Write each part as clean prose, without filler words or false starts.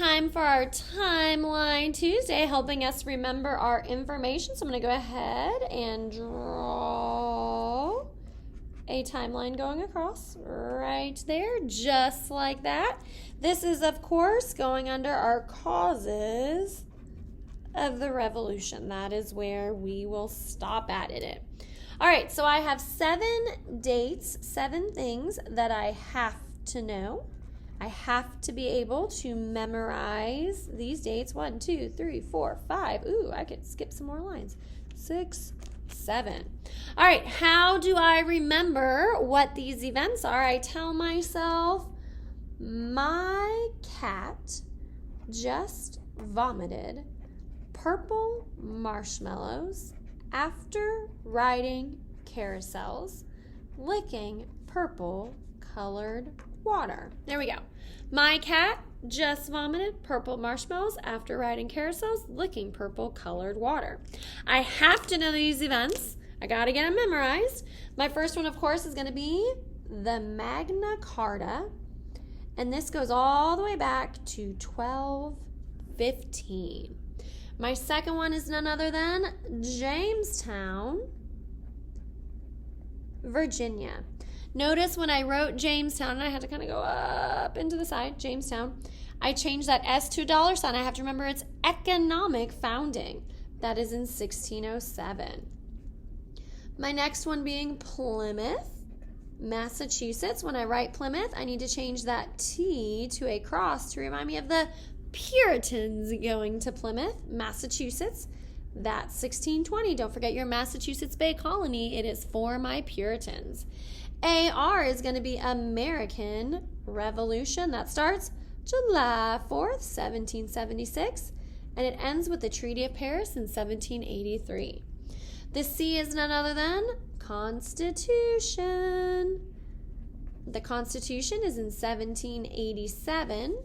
time for our Timeline Tuesday, helping us remember our information. So I'm going to go ahead and draw a timeline going across right there, just like that. This is, of course, going under our causes of the revolution. That is where we will stop at it. All right, so I have 7 dates, 7 things that I have to know. I have to be able to memorize these dates. 1, 2, 3, 4, 5. Ooh, I could skip some more lines. 6, 7. All right, how do I remember what these events are? I tell myself, my cat just vomited purple marshmallows after riding carousels, licking purple colored water. There we go. My cat just vomited purple marshmallows after riding carousels, licking purple colored water. I have to know these events. I got to get them memorized. My first one, of course, is going to be the Magna Carta. And this goes all the way back to 1215. My second one is none other than Jamestown, Virginia. Notice when I wrote Jamestown, and I had to kind of go up into the side, Jamestown, I changed that S to a $sign. I have to remember its economic founding. That is in 1607. My next one being Plymouth, Massachusetts. When I write Plymouth, I need to change that T to a cross to remind me of the Puritans going to Plymouth, Massachusetts. That's 1620. Don't forget your Massachusetts Bay Colony. It is for my Puritans. AR is going to be American Revolution. That starts July 4th, 1776, and it ends with the Treaty of Paris in 1783. The C is none other than Constitution. The Constitution is in 1787.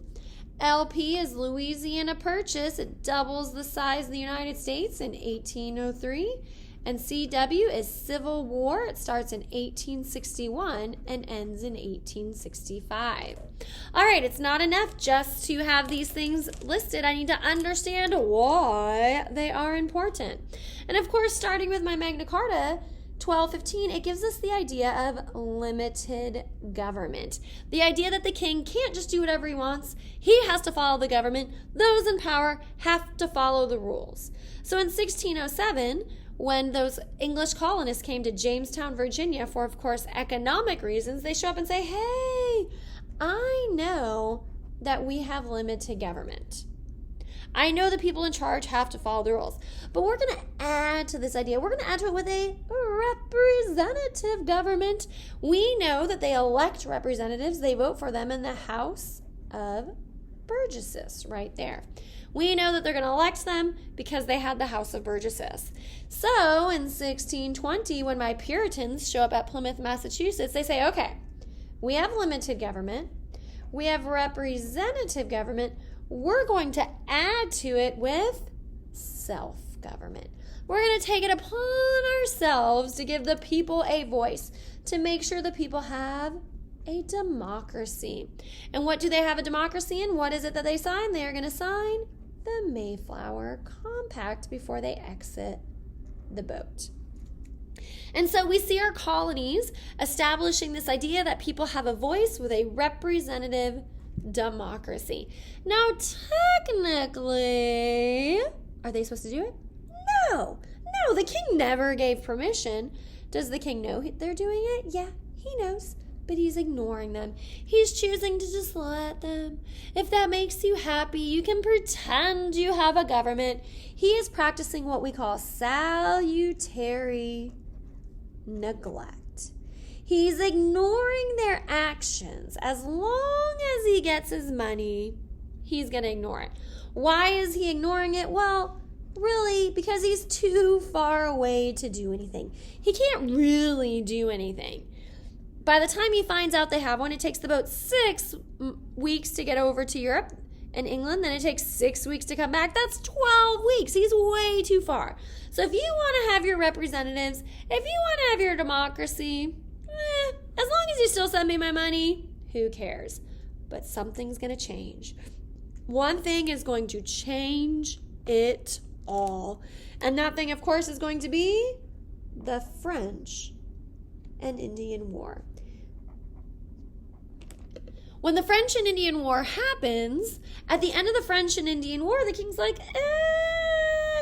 LP is Louisiana Purchase. It doubles the size of the United States in 1803. And CW is Civil War. It starts in 1861 and ends in 1865. All right, it's not enough just to have these things listed. I need to understand why they are important. And of course, starting with my Magna Carta, 1215, it gives us the idea of limited government. The idea that the king can't just do whatever he wants. He has to follow the government. Those in power have to follow the rules. So in 1607, when those English colonists came to Jamestown, Virginia for, of course, economic reasons, they show up and say, hey, I know that we have limited government. I know the people in charge have to follow the rules. But we're going to add to this idea. We're going to add to it with a representative government. We know that they elect representatives. They vote for them in the House of Burgesses right there. We know that they're going to elect them because they had the House of Burgesses. So in 1620, when my Puritans show up at Plymouth, Massachusetts, they say, okay, we have limited government. We have representative government. We're going to add to it with self-government. We're going to take it upon ourselves to give the people a voice, to make sure the people have a democracy. And what do they have a democracy in? What is it that they sign? They are going to sign the Mayflower Compact before they exit the boat. And so we see our colonies establishing this idea that people have a voice with a representative democracy. Now, technically, are they supposed to do it? No, the king never gave permission. Does the king know they're doing it? Yeah, he knows. But he's ignoring them. He's choosing to just let them. If that makes you happy, you can pretend you have a government. He is practicing what we call salutary neglect. He's ignoring their actions. As long as he gets his money, he's going to ignore it. Why is he ignoring it? Well, really, because he's too far away to do anything. He can't really do anything. By the time he finds out they have one, it takes the boat 6 weeks to get over to Europe and England. Then it takes 6 weeks to come back. That's 12 weeks. He's way too far. So if you want to have your representatives, if you want to have your democracy, as long as you still send me my money, who cares? But something's going to change. One thing is going to change it all. And that thing, of course, is going to be the French and Indian War. When the French and Indian War happens, at the end of the French and Indian War, the king's like,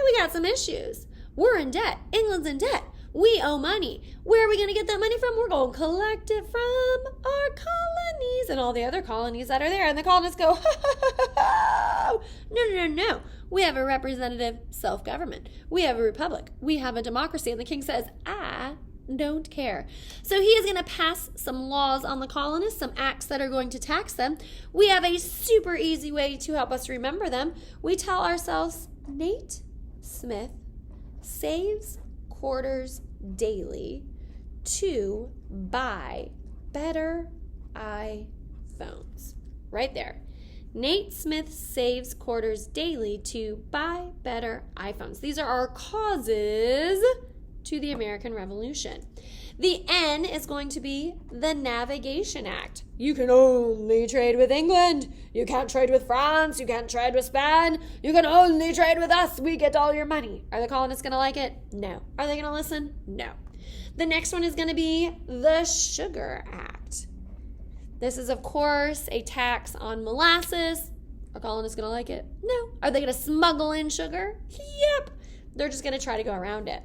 we got some issues. We're in debt. England's in debt. We owe money. Where are we going to get that money from? We're going to collect it from our colonies and all the other colonies that are there. And the colonists go, no. We have a representative self-government. We have a republic. We have a democracy. And the king says, I don't care. So he is going to pass some laws on the colonists, some acts that are going to tax them. We have a super easy way to help us remember them. We tell ourselves, Nate Smith saves quarters daily to buy better iPhones. Right there. Nate Smith saves quarters daily to buy better iPhones. These are our causes to the American Revolution. The N is going to be the Navigation Act. You can only trade with England. You can't trade with France. You can't trade with Spain. You can only trade with us. We get all your money. Are the colonists going to like it? No. Are they going to listen? No. The next one is going to be the Sugar Act. This is, of course, a tax on molasses. Are colonists going to like it? No. Are they going to smuggle in sugar? Yep. They're just going to try to go around it.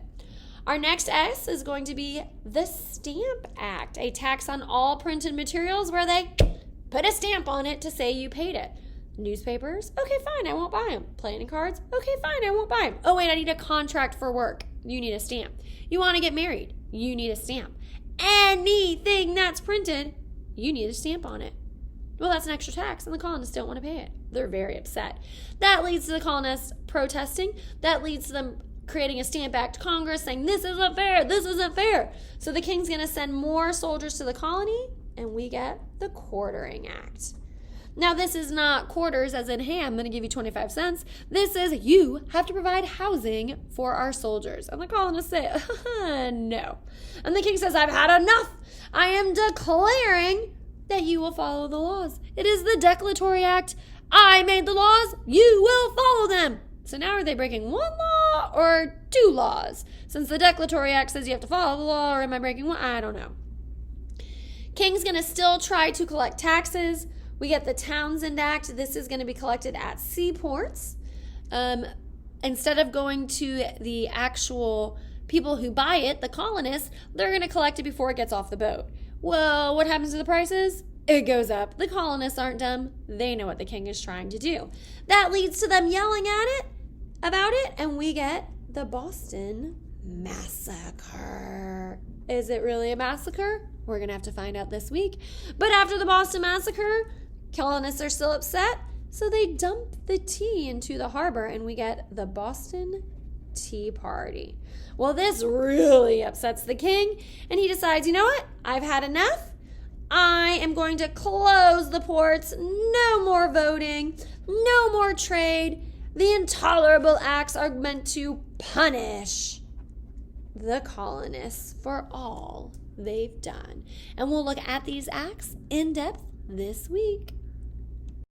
Our next S is going to be the Stamp Act, a tax on all printed materials where they put a stamp on it to say you paid it. Newspapers? Okay, fine, I won't buy them. Playing cards? Okay, fine, I won't buy them. Oh, wait, I need a contract for work. You need a stamp. You want to get married? You need a stamp. Anything that's printed, you need a stamp on it. Well, that's an extra tax, and the colonists don't want to pay it. They're very upset. That leads to the colonists protesting. That leads to them creating a Stamp Act Congress saying, this isn't fair, this isn't fair. So the king's going to send more soldiers to the colony, and we get the Quartering Act. Now, this is not quarters as in, hey, I'm going to give you 25 cents. This is, you have to provide housing for our soldiers. And the colonists say, no. And the king says, I've had enough. I am declaring that you will follow the laws. It is the Declaratory Act. I made the laws. You will follow them. So now are they breaking one law or two laws? Since the Declaratory Act says you have to follow the law, or am I breaking one? I don't know. King's going to still try to collect taxes. We get the Townsend Act. This is going to be collected at seaports. Instead of going to the actual people who buy it, the colonists, they're going to collect it before it gets off the boat. Well, what happens to the prices? It goes up. The colonists aren't dumb. They know what the king is trying to do. That leads to them yelling about it, and we get the Boston Massacre. Is it really a massacre? We're going to have to find out this week. But after the Boston Massacre, colonists are still upset, so they dump the tea into the harbor, and we get the Boston Tea Party. Well, this really upsets the king, and he decides, you know what? I've had enough. I am going to close the ports. No more voting. No more trade. The Intolerable Acts are meant to punish the colonists for all they've done. And we'll look at these acts in depth this week.